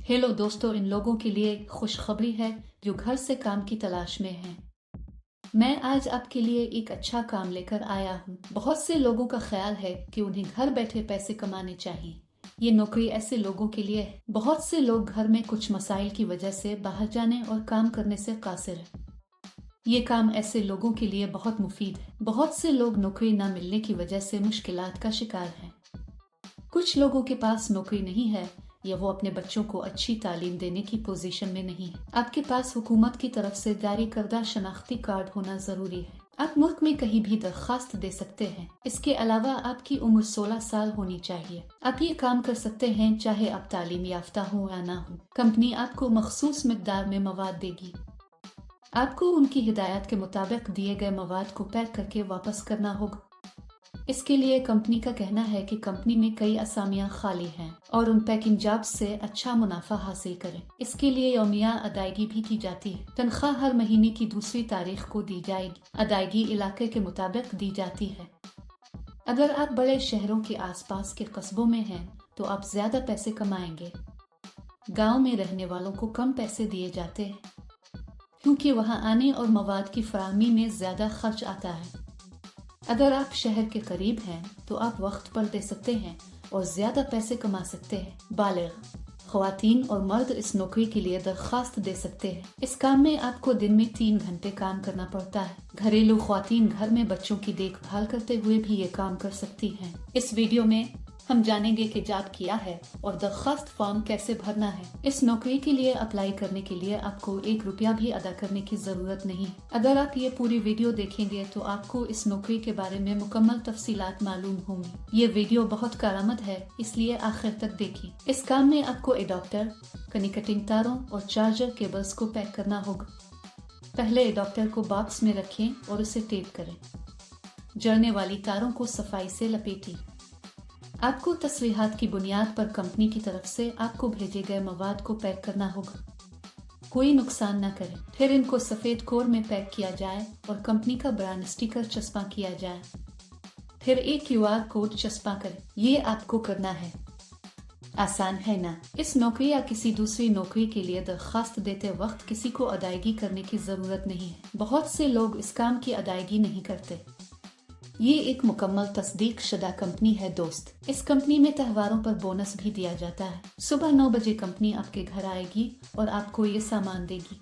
Hello दोस्तों, इन लोगों के लिए खुशखबरी है जो घर से काम की तलाश में हैं। मैं आज आपके लिए एक अच्छा काम लेकर आया हूँ। बहुत से लोगों का ख्याल है कि उन्हें घर बैठे पैसे कमाने चाहिए। ये नौकरी ऐसे लोगों के लिए है। बहुत से लोग घर में कुछ मसाइल की वजह से बाहर जाने और काम करने से कासिर हैं। ये काम ऐसे लोगों के लिए बहुत मुफीद है। बहुत से लोग नौकरी न मिलने की वजह से मुश्किलात का शिकार हैं। कुछ लोगों के पास नौकरी नहीं है या वो अपने बच्चों को अच्छी तालीम देने की पोजीशन में नहीं है। आपके पास हुकूमत की तरफ से जारी करदा शनाख्ती कार्ड होना जरूरी है। आप मुल्क में कहीं भी दरखास्त दे सकते हैं। इसके अलावा आपकी उम्र 16 साल होनी चाहिए। आप ये काम कर सकते हैं चाहे आप तालीम याफ्ता हो या ना हो। कंपनी आपको मखसूस मिकदार में मवाद देगी। आपको उनकी हिदायत के मुताबिक दिए गए मवाद को पैक करके वापस करना होगा। इसके लिए कंपनी का कहना है कि कंपनी में कई असामियां खाली हैं और उन पैकिंग जॉब्स से अच्छा मुनाफा हासिल करें। इसके लिए यौमिया अदायगी भी की जाती है। तनख्वाह हर महीने की दूसरी तारीख को दी जाएगी। अदायगी इलाके के मुताबिक दी जाती है। अगर आप बड़े शहरों के आसपास के कस्बों में हैं तो आप ज्यादा पैसे कमाएंगे। गाँव में रहने वालों को कम पैसे दिए जाते हैं क्योंकि वहाँ आने और मवाद की फराहमी में ज्यादा खर्च आता है। अगर आप शहर के करीब हैं तो आप वक्त पर दे सकते हैं और ज्यादा पैसे कमा सकते हैं। बालिग, ख्वातीन और मर्द इस नौकरी के लिए दरखास्त दे सकते हैं। इस काम में आपको दिन में 3 घंटे काम करना पड़ता है। घरेलू ख्वातीन घर में बच्चों की देखभाल करते हुए भी ये काम कर सकती हैं। इस वीडियो में हम जानेंगे कि जॉब क्या है और दरखास्त फॉर्म कैसे भरना है। इस नौकरी के लिए अप्लाई करने के लिए आपको 1 रुपया भी अदा करने की जरूरत नहीं। अगर आप ये पूरी वीडियो देखेंगे तो आपको इस नौकरी के बारे में मुकम्मल तफसीलात मालूम होंगी। ये वीडियो बहुत कारआमद है, इसलिए आखिर तक देखिए। इस काम में आपको एडाप्टर, कनेक्टिंग तारों और चार्जर केबल्स को पैक करना होगा। पहले एडाप्टर को बॉक्स में रखें और उसे टेप करें। जलने वाली तारों को सफाई से लपेटें। आपको तस्रीहात की बुनियाद पर कंपनी की तरफ से आपको भेजे गए मवाद को पैक करना होगा। कोई नुकसान न करें। फिर इनको सफेद कोर में पैक किया जाए और कंपनी का ब्रांड स्टिकर चस्पा किया जाए। फिर एक QR कोड चस्पा करें। ये आपको करना है। आसान है ना? इस नौकरी या किसी दूसरी नौकरी के लिए दरखास्त देते वक्त किसी को अदायगी करने की जरूरत नहीं है। बहुत से लोग इस काम की अदायगी नहीं करते। ये एक मुकम्मल तस्दीक शुदा कंपनी है दोस्त। इस कंपनी में त्योहारों पर बोनस भी दिया जाता है। सुबह 9 बजे कंपनी आपके घर आएगी और आपको ये सामान देगी।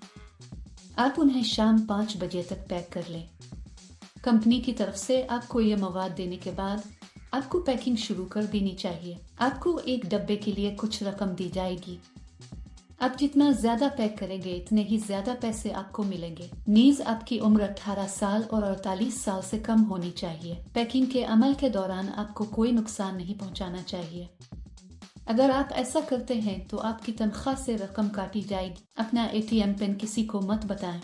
आप उन्हें शाम 5 बजे तक पैक कर लें। कंपनी की तरफ से आपको ये मवाद देने के बाद आपको पैकिंग शुरू कर देनी चाहिए। आपको एक डब्बे के लिए कुछ रकम दी जाएगी। आप जितना ज्यादा पैक करेंगे इतने ही ज्यादा पैसे आपको मिलेंगे। नीज आपकी उम्र 18 साल और 48 साल से कम होनी चाहिए। पैकिंग के अमल के दौरान आपको कोई नुकसान नहीं पहुंचाना चाहिए। अगर आप ऐसा करते हैं तो आपकी तनख्वाह से रकम काटी जाएगी। अपना ATM पिन किसी को मत बताएं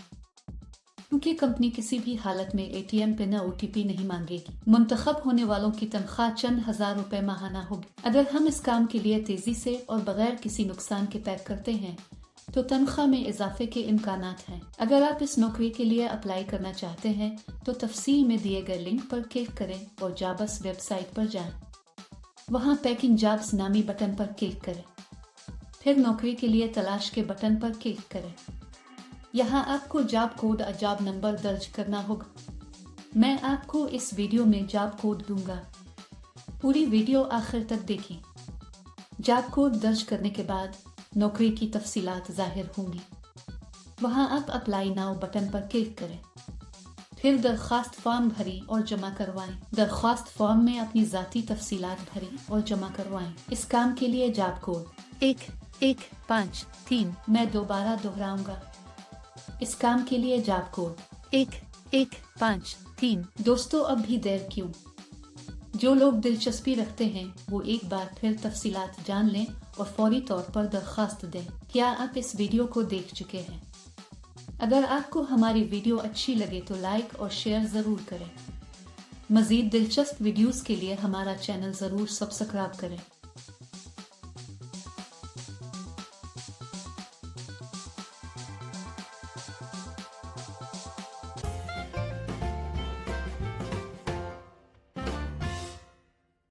क्योंकि कंपनी किसी भी हालत में ATM पिन या OTP नहीं मांगेगी। मुंतखब होने वालों की तनख्वाह चंद हजार रुपए माहाना होगी। अगर हम इस काम के लिए तेजी से और बगैर किसी नुकसान के पैक करते हैं तो तनख्वाह में इजाफे के इम्कानात हैं। अगर आप इस नौकरी के लिए अप्लाई करना चाहते हैं तो तफसील में दिए गए लिंक पर क्लिक करें और जॉब्स वेबसाइट पर जाएं। वहां पैकिंग जॉब्स नामी बटन पर क्लिक करें। फिर नौकरी के लिए तलाश के बटन पर क्लिक करें। यहाँ आपको जॉब कोड और जॉब नंबर दर्ज करना होगा। मैं आपको इस वीडियो में जॉब कोड दूंगा। पूरी वीडियो आखिर तक देखें। जॉब कोड दर्ज करने के बाद नौकरी की तफसीलात जाहिर होंगी। वहाँ आप अप्लाई नाउ बटन पर क्लिक करें। फिर दरख्वास्त फॉर्म भरें और जमा करवाएं। दरख्वास्त फॉर्म में अपनी ज़ाती तफसीलात भरें और जमा करवाएं। इस काम के लिए जॉब कोड 1153। मैं दोबारा दोहराऊंगा। इस काम के लिए जॉब कोड 1153। दोस्तों, अब भी देर क्यों? जो लोग दिलचस्पी रखते हैं वो एक बार फिर तफसीलात जान लें और फौरी तौर पर दरखास्त दें। क्या आप इस वीडियो को देख चुके हैं? अगर आपको हमारी वीडियो अच्छी लगे तो लाइक और शेयर जरूर करें। मजीद दिलचस्प वीडियोस के लिए हमारा चैनल जरूर सब्सक्राइब करें।